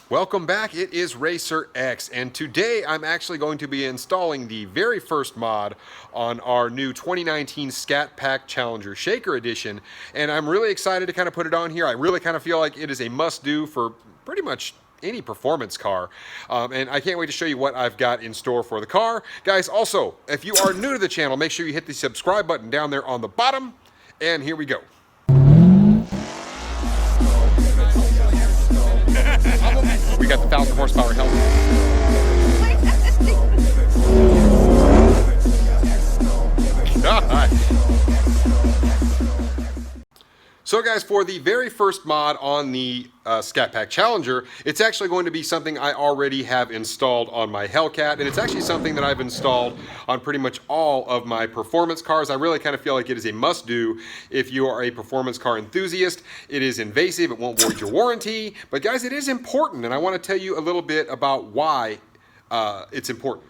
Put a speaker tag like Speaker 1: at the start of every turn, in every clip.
Speaker 1: Welcome back, it is RacerX, and today I'm actually going to be installing the very first mod on our new 2019 Scatpack Challenger Shaker edition, and I'm really excited to kind of put it on here. I really kind of feel like it is a must-do for pretty much any performance car, and I can't wait to show you what I've got in store for the car. Guys, also, if you are new to the channel, make sure you hit the subscribe button down there on the bottom, and here we go. We got the 1,000 horsepower helmet. God. So guys, for the very first mod on the Scatpack Challenger, it's actually going to be something I already have installed on my Hellcat, and it's actually something that I've installed on pretty much all of my performance cars. I really kind of feel like it is a must-do if you are a performance car enthusiast. It is invasive, it won't void your warranty, but guys, it is important, and I want to tell you a little bit about why it's important.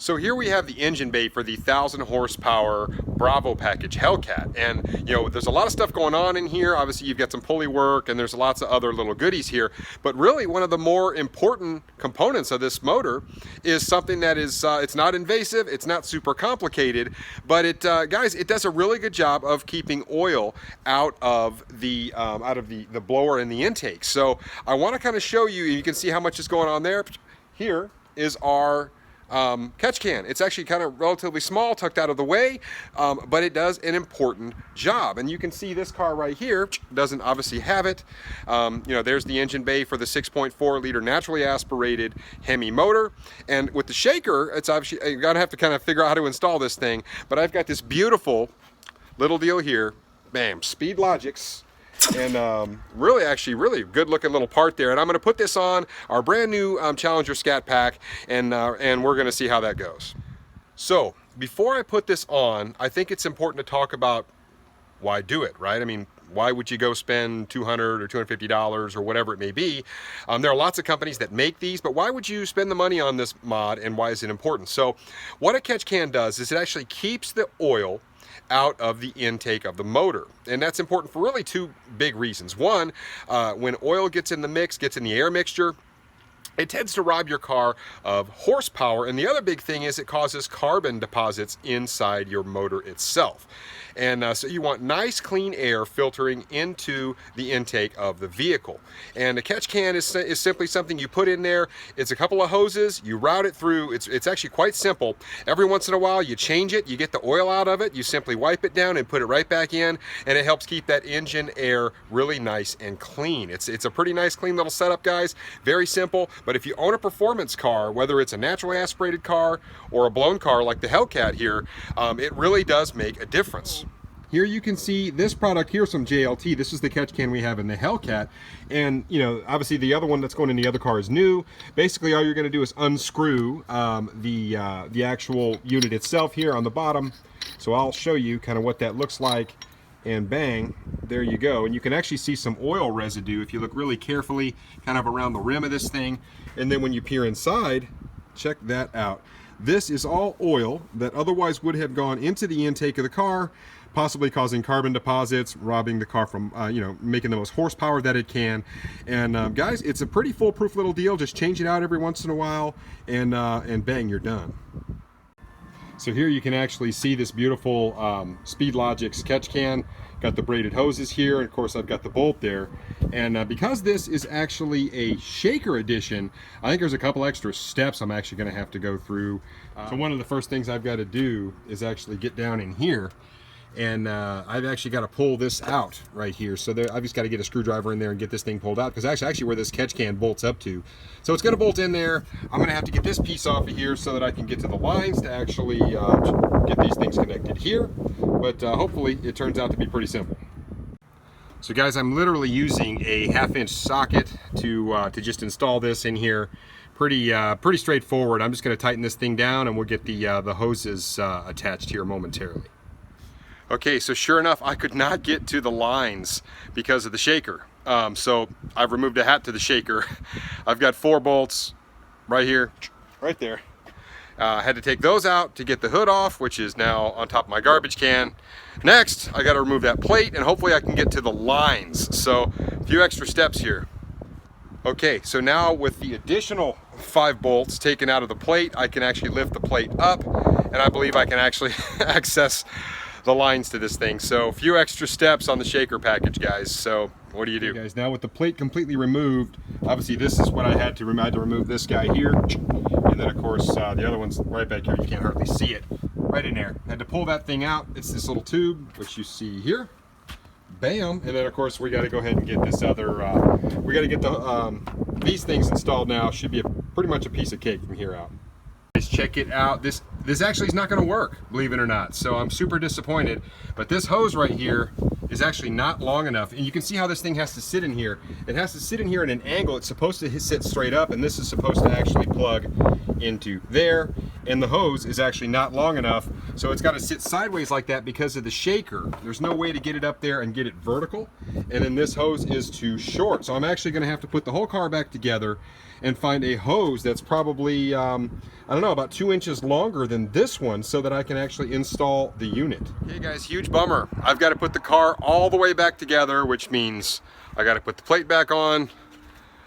Speaker 1: So here we have the engine bay for the 1,000 horsepower Bravo package Hellcat, and you know there's a lot of stuff going on in here. Obviously you've got some pulley work and there's lots of other little goodies here, but really one of the more important components of this motor is something that is it's not invasive, it's not super complicated, but it guys, it does a really good job of keeping oil out of the blower and the intake. So I want to kind of show you, you can see how much is going on there. Here is our catch can. It's actually kind of relatively small, tucked out of the way, but it does an important job. And you can see this car right here doesn't obviously have it. You know, there's the engine bay for the 6.4 liter naturally aspirated Hemi motor. And with the shaker, it's obviously, you're gonna have to kind of figure out how to install this thing, but I've got this beautiful little deal here. Bam, Speed Logics. And really good looking little part there, and I'm going to put this on our brand new Challenger Scatpack, and we're going to see how that goes. So before I put this on, I think it's important to talk about why do it, right? I mean, why would you go spend $200 or $250 or whatever it may be? There are lots of companies that make these, but why would you spend the money on this mod, and why is it important? So what a catch can does is it actually keeps the oil out of the intake of the motor, and that's important for really two big reasons. One, when oil gets in the mix, gets in the air mixture, it tends to rob your car of horsepower, and the other big thing is it causes carbon deposits inside your motor itself. And so you want nice clean air filtering into the intake of the vehicle. And a catch can is simply something you put in there. It's a couple of hoses, you route it through. It's actually quite simple. Every once in a while you change it, you get the oil out of it, you simply wipe it down and put it right back in, and it helps keep that engine air really nice and clean. It's a pretty nice clean little setup, guys. Very simple, but if you own a performance car, whether it's a naturally aspirated car or a blown car like the Hellcat here, it really does make a difference. Here you can see this product here, some JLT. This is the catch can we have in the Hellcat, and you know, obviously the other one that's going in the other car is new. Basically all you're going to do is unscrew the actual unit itself here on the bottom. So I'll show you kind of what that looks like, and bang, there you go. And you can actually see some oil residue if you look really carefully kind of around the rim of this thing. And then when you peer inside, check that out. This is all oil that otherwise would have gone into the intake of the car, possibly causing carbon deposits, robbing the car from, you know, making the most horsepower that it can. And guys, it's a pretty foolproof little deal. Just change it out every once in a while, and bang, you're done. So here you can actually see this beautiful Speed Logics catch can. Got the braided hoses here, and of course I've got the bolt there. And because this is actually a shaker edition, I think there's a couple extra steps I'm actually going to have to go through. So one of the first things I've got to do is actually get down in here, and I've actually got to pull this out right here. So there, I've just got to get a screwdriver in there and get this thing pulled out, because actually where this catch can bolts up to. So it's going to bolt in there. I'm going to have to get this piece off of here so that I can get to the lines to actually get these things connected here. But hopefully it turns out to be pretty simple. So guys, I'm literally using a 1/2-inch socket to just install this in here. Pretty straightforward. I'm just going to tighten this thing down, and we'll get the hoses attached here momentarily. Okay, so sure enough, I could not get to the lines because of the shaker. So I've removed a hat to the shaker. I've got 4 bolts right here, right there. I had to take those out to get the hood off, which is now on top of my garbage can. Next, I got to remove that plate, and hopefully I can get to the lines. So a few extra steps here. Okay, so now with the additional 5 bolts taken out of the plate, I can actually lift the plate up, and I believe I can actually access the lines to this thing. So a few extra steps on the shaker package, guys. So what do you do? Okay, guys, now with the plate completely removed, obviously this is what I had to remove. I had to remove this guy here, and then of course the other one's right back here. You can't hardly see it, right in there. I had to pull that thing out. It's this little tube, which you see here. Bam, and then of course we got to go ahead and get this other, we got to get the these things installed now. Should be pretty much a piece of cake from here out. Guys, check it out. This actually is not going to work, believe it or not. So I'm super disappointed, but this hose right here is actually not long enough, and you can see how this thing has to sit in here. It has to sit in here at an angle. It's supposed to sit straight up, and this is supposed to actually plug into there, and the hose is actually not long enough, so it's got to sit sideways like that because of the shaker. There's no way to get it up there and get it vertical, and then this hose is too short. So I'm actually going to have to put the whole car back together and find a hose that's probably I don't know, about 2 inches longer than this one, so that I can actually install the unit. Okay guys, huge bummer. I've got to put the car all the way back together, which means I got to put the plate back on,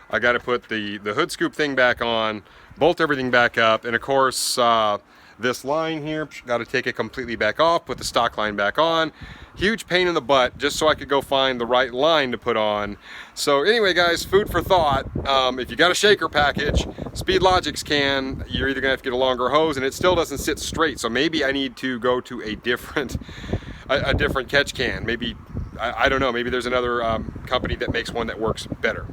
Speaker 1: I got to put the hood scoop thing back on, bolt everything back up, and of course this line here, got to take it completely back off, put the stock line back on. Huge pain in the butt, just so I could go find the right line to put on. So anyway guys, food for thought. If you got a shaker package, Speedlogix can, you're either gonna have to get a longer hose, and it still doesn't sit straight. So maybe I need to go to a different catch can. Maybe, I don't know, maybe there's another company that makes one that works better.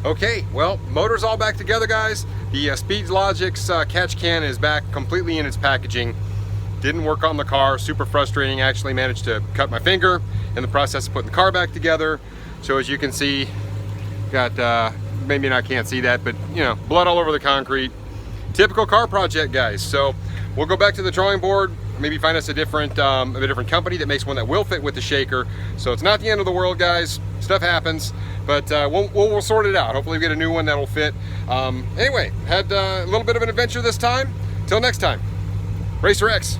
Speaker 1: Okay, well, motor's all back together, guys. The Speedlogix catch can is back completely in its packaging. Didn't work on the car, super frustrating. Actually managed to cut my finger in the process of putting the car back together. So as you can see, got, maybe I can't see that, but you know, blood all over the concrete. Typical car project, guys. So we'll go back to the drawing board, maybe find us a different company that makes one that will fit with the shaker. So it's not the end of the world, guys. Stuff happens, but we'll sort it out. Hopefully we get a new one that'll fit. Anyway, had a little bit of an adventure this time. Till next time, RacerX.